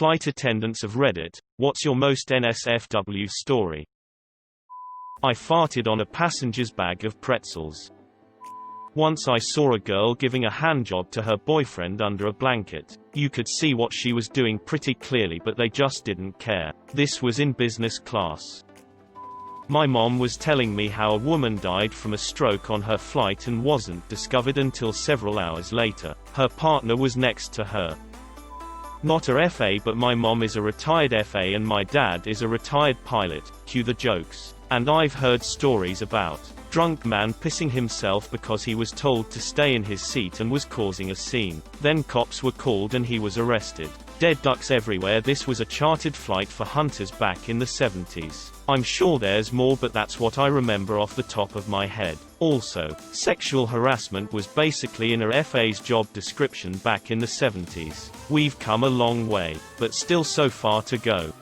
Flight attendants of Reddit, what's your most NSFW story? I farted on a passenger's bag of pretzels. Once I saw a girl giving a handjob to her boyfriend under a blanket. You could see what she was doing pretty clearly, but they just didn't care. This was in business class. My mom was telling me how a woman died from a stroke on her flight and wasn't discovered until several hours later. Her partner was next to her. Not a FA, but my mom is a retired FA and my dad is a retired pilot. Cue the jokes. And I've heard stories about drunk man pissing himself because he was told to stay in his seat and was causing a scene. Then cops were called and he was arrested. Dead ducks everywhere. This was a chartered flight for hunters back in the 70s. I'm sure there's more, but that's what I remember off the top of my head. Also, sexual harassment was basically in a FA's job description back in the 70s. We've come a long way, but still so far to go.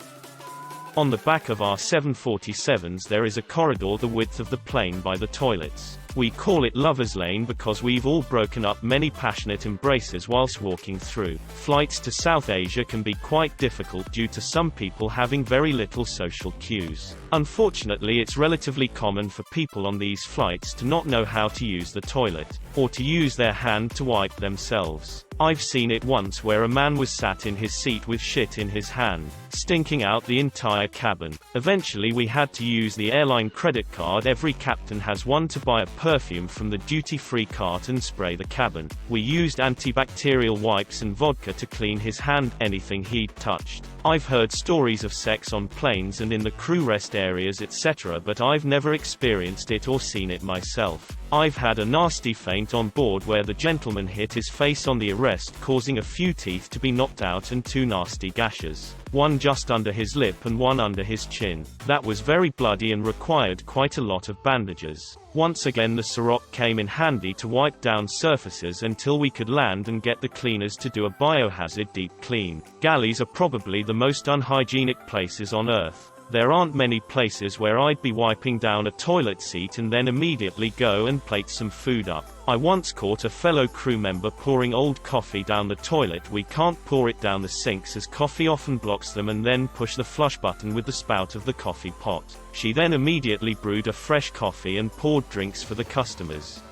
On the back of our 747s there is a corridor the width of the plane by the toilets. We call it Lover's Lane because we've all broken up many passionate embraces whilst walking through. Flights to South Asia can be quite difficult due to some people having very little social cues. Unfortunately, it's relatively common for people on these flights to not know how to use the toilet, or to use their hand to wipe themselves. I've seen it once where a man was sat in his seat with shit in his hand, stinking out the entire cabin. Eventually we had to use the airline credit card. Every captain has one, to buy a perfume from the duty-free cart and spray the cabin. We used antibacterial wipes and vodka to clean his hand, anything he'd touched. I've heard stories of sex on planes and in the crew rest areas etc., but I've never experienced it or seen it myself. I've had a nasty faint on board where the gentleman hit his face on the arrest, causing a few teeth to be knocked out and 2 nasty gashes. One just under his lip and one under his chin. That was very bloody and required quite a lot of bandages. Once again the Ciroc came in handy to wipe down surfaces until we could land and get the cleaners to do a biohazard deep clean. Galleys are probably the most unhygienic places on Earth. There aren't many places where I'd be wiping down a toilet seat and then immediately go and plate some food up. I once caught a fellow crew member pouring old coffee down the toilet. We can't pour it down the sinks as coffee often blocks them, and then push the flush button with the spout of the coffee pot. She then immediately brewed a fresh coffee and poured drinks for the customers.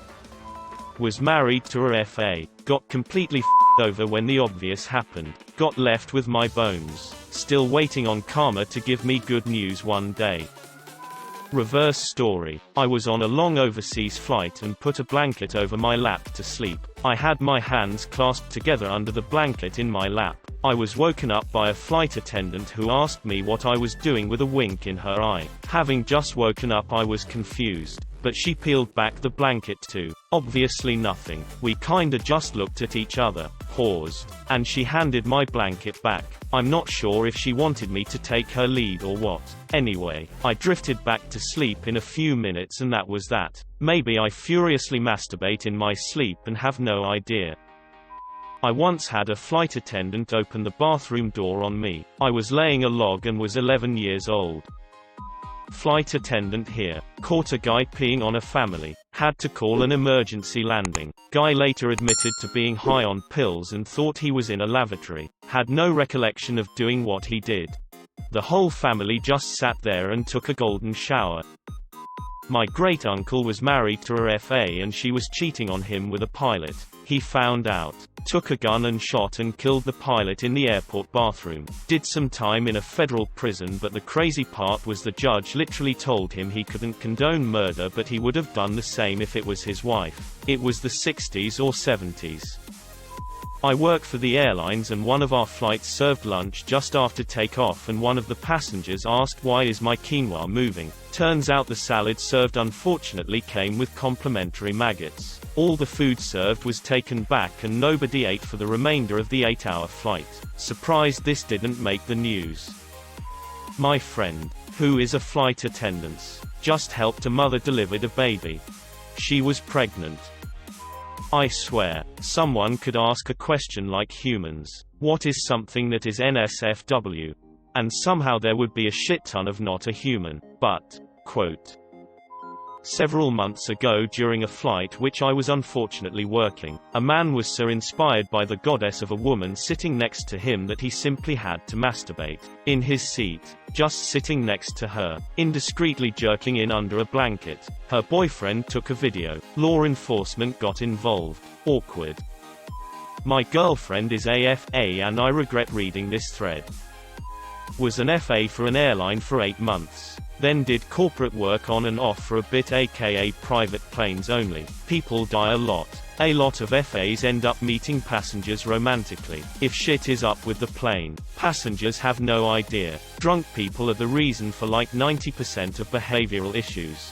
Was married to a FA. Got completely f***ed over when the obvious happened. Got left with my bones. Still waiting on karma to give me good news one day. Reverse story. I was on a long overseas flight and put a blanket over my lap to sleep. I had my hands clasped together under the blanket in my lap. I was woken up by a flight attendant who asked me what I was doing with a wink in her eye. Having just woken up I was confused, but she peeled back the blanket too. Obviously nothing. We kinda just looked at each other, paused, and she handed my blanket back. I'm not sure if she wanted me to take her lead or what. Anyway, I drifted back to sleep in a few minutes and that was that. Maybe I furiously masturbate in my sleep and have no idea. I once had a flight attendant open the bathroom door on me. I was laying a log and was 11 years old. Flight attendant here. Caught a guy peeing on a family. Had to call an emergency landing. Guy later admitted to being high on pills and thought he was in a lavatory. Had no recollection of doing what he did. The whole family just sat there and took a golden shower. My great-uncle was married to a FA and she was cheating on him with a pilot. He found out, took a gun and shot and killed the pilot in the airport bathroom. Did some time in a federal prison, but the crazy part was the judge literally told him he couldn't condone murder, but he would have done the same if it was his wife. It was the 60s or 70s. I work for the airlines and one of our flights served lunch just after takeoff and one of the passengers asked, "Why is my quinoa moving?" Turns out the salad served unfortunately came with complimentary maggots. All the food served was taken back and nobody ate for the remainder of the 8-hour flight. Surprised this didn't make the news. My friend, who is a flight attendant, just helped a mother delivered a baby. She was pregnant. I swear, someone could ask a question like humans. What is something that is NSFW? And somehow there would be a shit ton of not a human, but, quote, Several months ago during a flight which I was unfortunately working, a man was so inspired by the goddess of a woman sitting next to him that he simply had to masturbate. In his seat, just sitting next to her, indiscreetly jerking in under a blanket. Her boyfriend took a video. Law enforcement got involved. Awkward. My girlfriend is a FA and I regret reading this thread. Was an FA for an airline for 8 months. Then did corporate work on and off for a bit, aka private planes only. People die a lot. A lot of FAs end up meeting passengers romantically. If shit is up with the plane, passengers have no idea. Drunk people are the reason for like 90% of behavioral issues.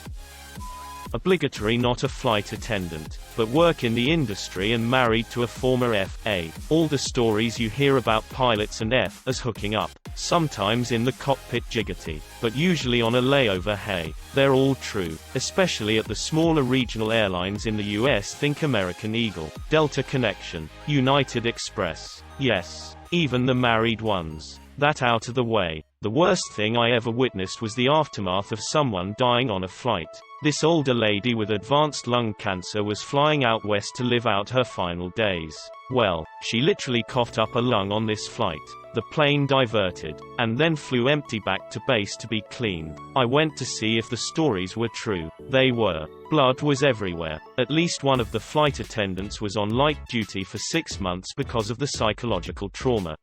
Obligatory, not a flight attendant, but work in the industry and married to a former FA. All the stories you hear about pilots and FAs hooking up, sometimes in the cockpit jiggity, but usually on a layover. Hey, they're all true, especially at the smaller regional airlines in the US. Think American Eagle, Delta Connection, United Express. Yes, even the married ones. That out of the way. The worst thing I ever witnessed was the aftermath of someone dying on a flight. This older lady with advanced lung cancer was flying out west to live out her final days. Well, she literally coughed up a lung on this flight. The plane diverted, and then flew empty back to base to be cleaned. I went to see if the stories were true. They were. Blood was everywhere. At least one of the flight attendants was on light duty for 6 months because of the psychological trauma.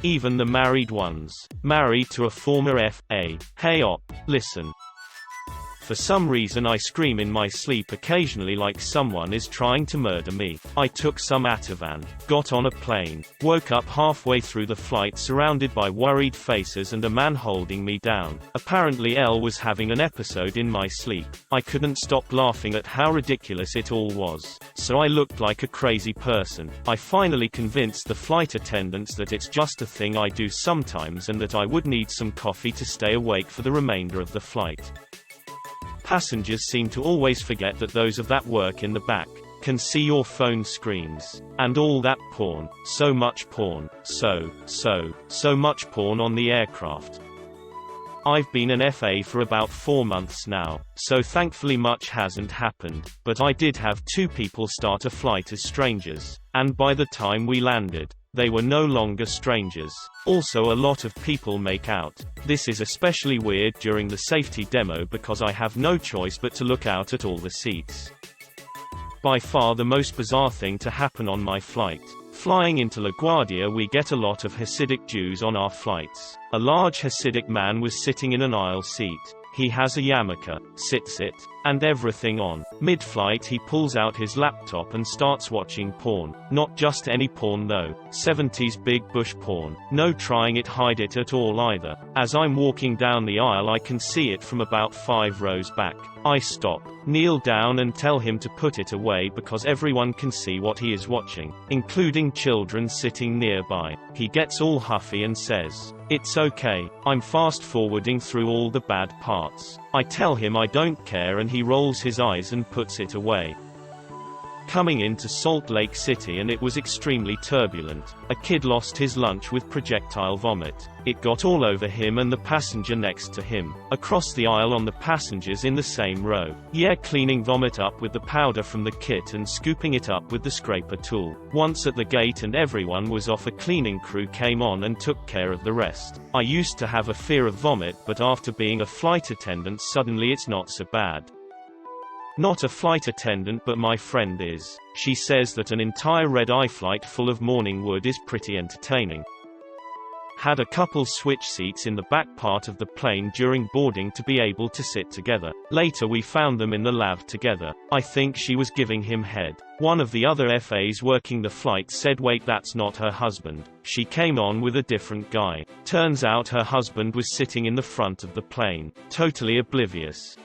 Even the married ones. Married to a former FA. Hey op, listen. For some reason I scream in my sleep occasionally like someone is trying to murder me. I took some Ativan, got on a plane, woke up halfway through the flight surrounded by worried faces and a man holding me down. Apparently L was having an episode in my sleep. I couldn't stop laughing at how ridiculous it all was. So I looked like a crazy person. I finally convinced the flight attendants that it's just a thing I do sometimes and that I would need some coffee to stay awake for the remainder of the flight. Passengers seem to always forget that those of that work in the back can see your phone screens. And all that porn. So much porn. So much porn on the aircraft. I've been an FA for about 4 months now, so thankfully much hasn't happened, but I did have 2 people start a flight as strangers, and by the time we landed, they were no longer strangers. Also, a lot of people make out. This is especially weird during the safety demo because I have no choice but to look out at all the seats. By far the most bizarre thing to happen on my flight. Flying into LaGuardia, we get a lot of Hasidic Jews on our flights. A large Hasidic man was sitting in an aisle seat. He has a yarmulke, sits it, and everything on. Mid-flight he pulls out his laptop and starts watching porn. Not just any porn though. 70s big bush porn. No trying it hide it at all either. As I'm walking down the aisle I can see it from about 5 rows back. I stop, kneel down and tell him to put it away because everyone can see what he is watching, including children sitting nearby. He gets all huffy and says, "It's okay, I'm fast forwarding through all the bad parts." I tell him I don't care and he rolls his eyes and puts it away. Coming into Salt Lake City and it was extremely turbulent. A kid lost his lunch with projectile vomit. It got all over him and the passenger next to him. Across the aisle on the passengers in the same row. Yeah, cleaning vomit up with the powder from the kit and scooping it up with the scraper tool. Once at the gate and everyone was off, a cleaning crew came on and took care of the rest. I used to have a fear of vomit, but after being a flight attendant suddenly it's not so bad. Not a flight attendant but my friend is. She says that an entire red-eye flight full of morning wood is pretty entertaining. Had a couple switch seats in the back part of the plane during boarding to be able to sit together. Later we found them in the lab together. I think she was giving him head. One of the other FAs working the flight said, "Wait, that's not her husband. She came on with a different guy." Turns out her husband was sitting in the front of the plane, totally oblivious.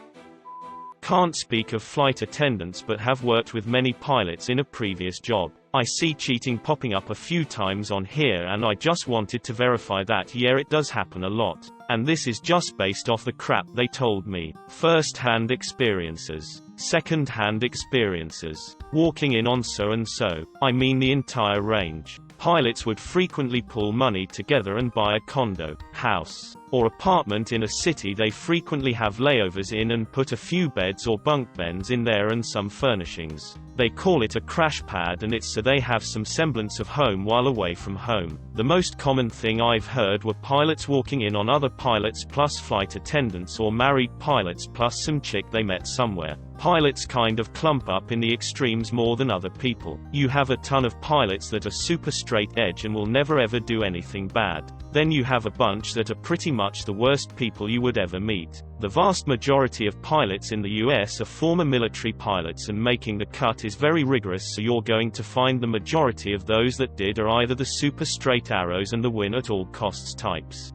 Can't speak of flight attendants but have worked with many pilots in a previous job. I see cheating popping up a few times on here and I just wanted to verify that yeah, it does happen a lot. And this is just based off the crap they told me. First-hand experiences. Second-hand experiences. Walking in on so and so. I mean the entire range. Pilots would frequently pool money together and buy a condo, house, or apartment in a city they frequently have layovers in and put a few beds or bunk beds in there and some furnishings. They call it a crash pad, and it's so they have some semblance of home while away from home. The most common thing I've heard were pilots walking in on other pilots plus flight attendants, or married pilots plus some chick they met somewhere. Pilots kind of clump up in the extremes more than other people. You have a ton of pilots that are super straight edge and will never ever do anything bad. Then you have a bunch that are pretty much the worst people you would ever meet. The vast majority of pilots in the US are former military pilots, and making the cut is very rigorous, so you're going to find the majority of those that did are either the super straight arrows and the win at all costs types.